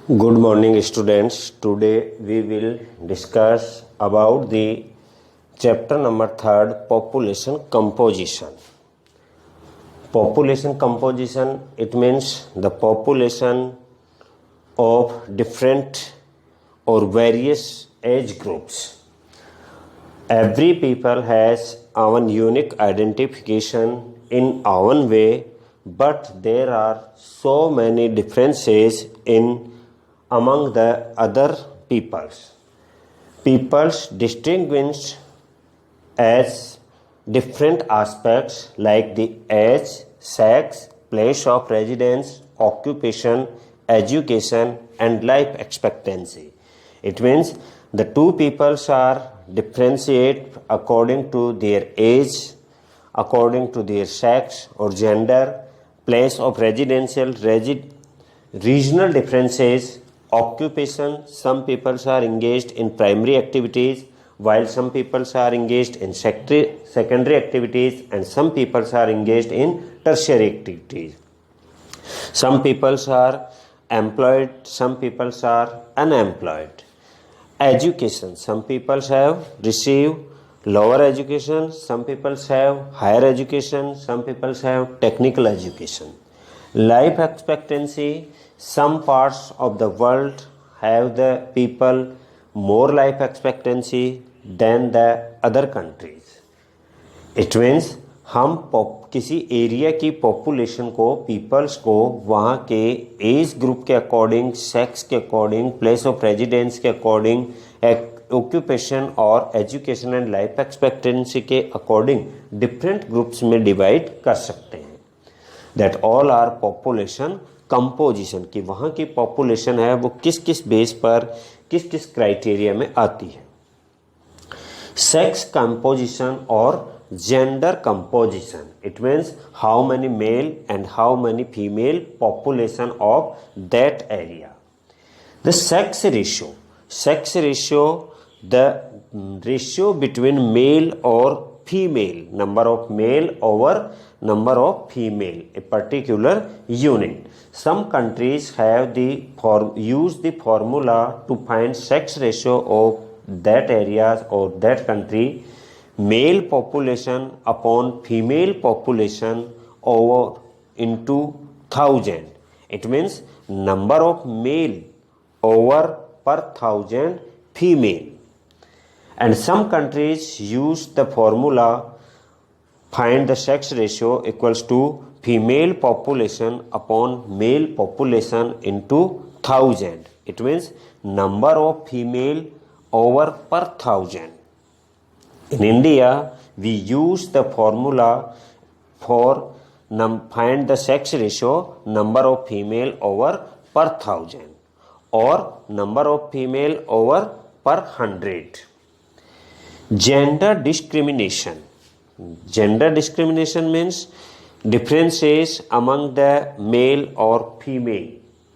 Good morning, students. Today we will discuss about the chapter number 3, population composition. Population composition, it means the population of different or various age groups. Every people has our unique identification in our way, but there are so many differences in among the other peoples. Peoples distinguished as different aspects like the age, sex, place of residence, occupation, education, and life expectancy. It means the two peoples are differentiate according to their age, according to their sex or gender, place of residential, regional differences, occupation. Some peoples are engaged in primary activities while some peoples are engaged in secondary activities, and some peoples are engaged in tertiary activities. Some peoples are employed, some peoples are unemployed. Education, some peoples have received lower education, some peoples have higher education, some peoples have technical education. Life expectancy, some parts of the world have the people more life expectancy than the other countries. It means हम किसी area की population को, peoples को वहाँ के age group के according, sex के according, place of residence के अकॉर्डिंग, ऑक्यूपेशन और एजुकेशन एंड लाइफ एक्सपेक्टेंसी के अकॉर्डिंग डिफरेंट ग्रुप्स में डिवाइड कर सकते हैं. That all are population composition, कि वहाँ की पॉपुलेशन है वो किस किस बेस पर, किस किस क्राइटेरिया में आती है. सेक्स कंपोजिशन और gender composition, it means how many male and how many female population of that area. The sex ratio, the ratio between mail और female, number of male over number of female, a particular unit. Some countries have used the formula to find sex ratio of that areas or that country. Male population upon female population over into 1000. It means number of male over per 1000 female. And some countries use the formula find the sex ratio equals to female population upon male population into 1000. It means number of female over per 1000. In India, we use the formula for find the sex ratio number of female over per 1000 or number of female over per 100. Gender discrimination means differences among the male or female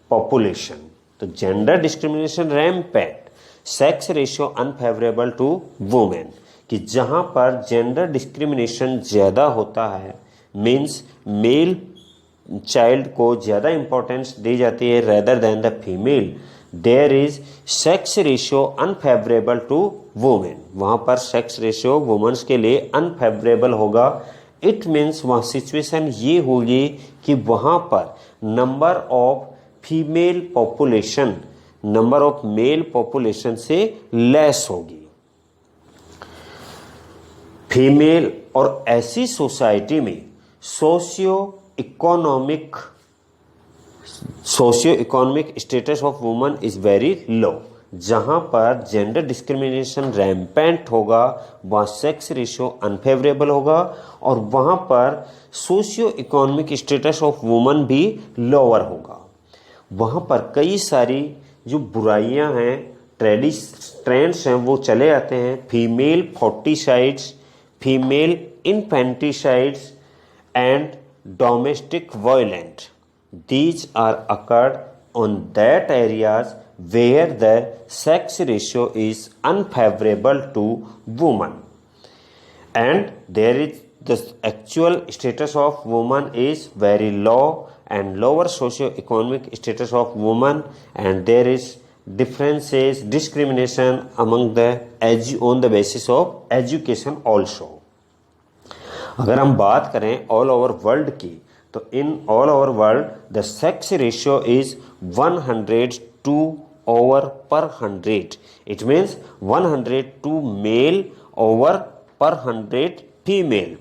population. तो gender discrimination rampant, sex ratio unfavorable to women, कि जहाँ पर gender discrimination ज़्यादा होता है, means male child को ज़्यादा importance दी जाती है rather than the female, there is sex ratio unfavorable to women. वहाँ पर sex ratio वुमेन्स के लिए unfavorable होगा. It means वहाँ सिचुएशन ये होगी कि वहाँ पर number of female population number of male population से लेस होगी. फीमेल और ऐसी सोसाइटी में socio economic status of woman is very low. जहां पर जेंडर डिस्क्रिमिनेशन रैम्पेंट होगा वहाँ सेक्स रेशियो अनफेवरेबल होगा और वहां पर socio economic status of woman भी लोअर होगा. वहां पर कई सारी जो बुराइयां हैं, ट्रेंड्स हैं, वो चले आते हैं. Female foeticides, female infanticides and domestic violent. These are occurred on that areas where the sex ratio is unfavorable to woman, and there is the actual status of woman is very low and lower socio-economic status of women, and there is differences, discrimination among the on the basis of education also. अगर हम बात करें all over world की, तो in all over world the sex ratio is 102/100. It means 102 male over per 100 female.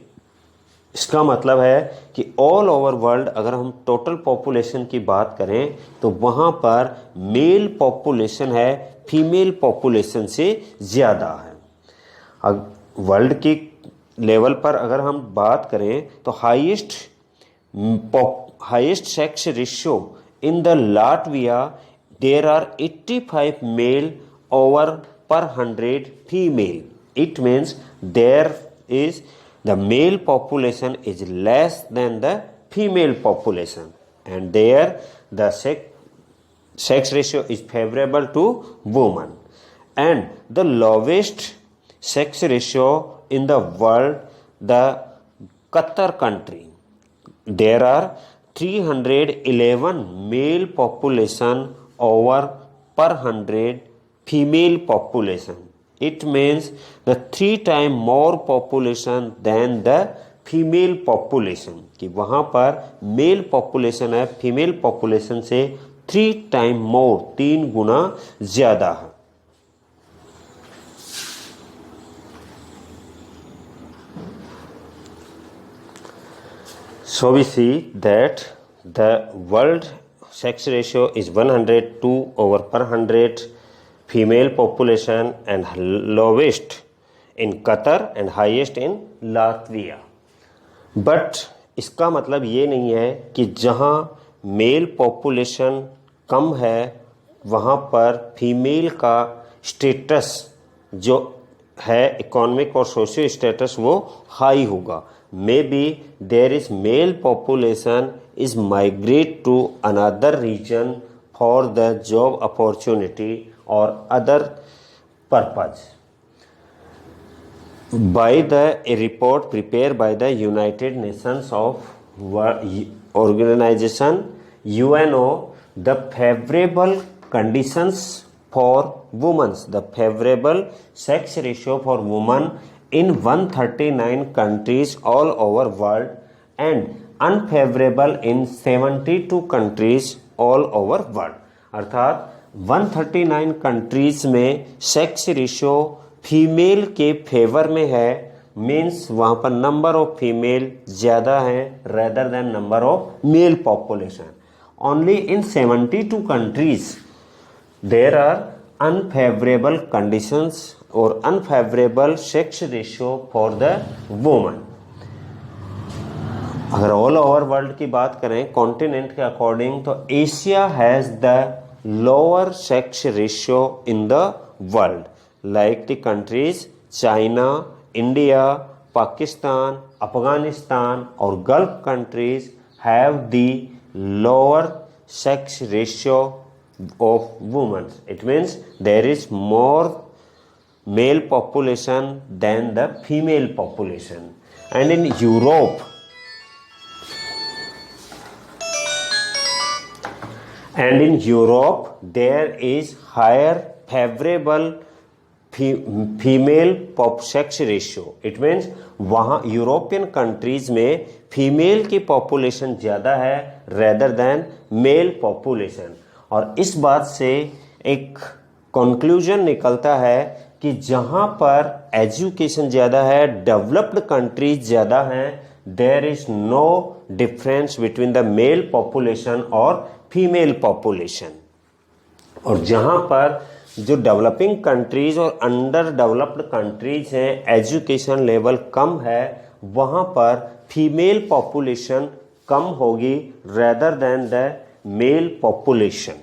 इसका मतलब है कि ऑल ओवर वर्ल्ड अगर हम टोटल पॉपुलेशन की बात करें तो वहाँ पर मेल पॉपुलेशन है फीमेल पॉपुलेशन से ज़्यादा है. वर्ल्ड की लेवल पर अगर हम बात करें तो highest sex ratio in the Latvia there are 85 male over per 100 female. It means there is the male population is less than the female population, and there the sex ratio is favorable to women. And the lowest sex ratio in the world, the Qatar country, there are 311 male population over per 100 female population. It means the 3 times more population than the female population. कि वहाँ पर mail population है female population से 3 times more, 3 गुना ज़्यादा है. So we see that the world sex ratio is 102/100 female population and lowest in Qatar and highest in Latvia. But इसका मतलब ये नहीं है कि जहाँ मेल पॉपुलेशन कम है वहाँ पर फीमेल का स्टेटस जो है इकोनॉमिक और सोशियो स्टेटस वो हाई होगा. Maybe there is male population is migrate to another region for the job opportunity or other purpose. By a report prepared by the United Nations of organization UNO, the favorable conditions for women, the favorable sex ratio for women in 139 countries all over world and unfavorable in 72 countries all over world. अर्थात 139 countries में sex ratio female के favour में है. Means वहाँ पर number of female ज़्यादा है rather than number of male population. Only in 72 countries there are unfavourable conditions और unfavourable sex ratio for the woman. अगर ऑल ओवर वर्ल्ड की बात करें कॉन्टिनेंट के अकॉर्डिंग तो Asia has the lower sex ratio in the world, like the countries China, India, Pakistan, Afghanistan or Gulf countries have the lower sex ratio of women. It means there is more male population than the female population. And in Europe, there is higher favorable female sex ratio. It means वहाँ European countries में female की population ज़्यादा है rather then male population. और इस बात से एक कंक्लूजन निकलता है कि जहाँ पर एजुकेशन ज़्यादा है, डेवलप्ड कंट्रीज ज़्यादा हैं, there is no difference between the male population और फीमेल पॉपुलेशन. और जहाँ पर जो डेवलपिंग कंट्रीज और अंडर डेवलप्ड कंट्रीज हैं, एजुकेशन लेवल कम है, वहाँ पर फीमेल पॉपुलेशन कम होगी rather than the male population.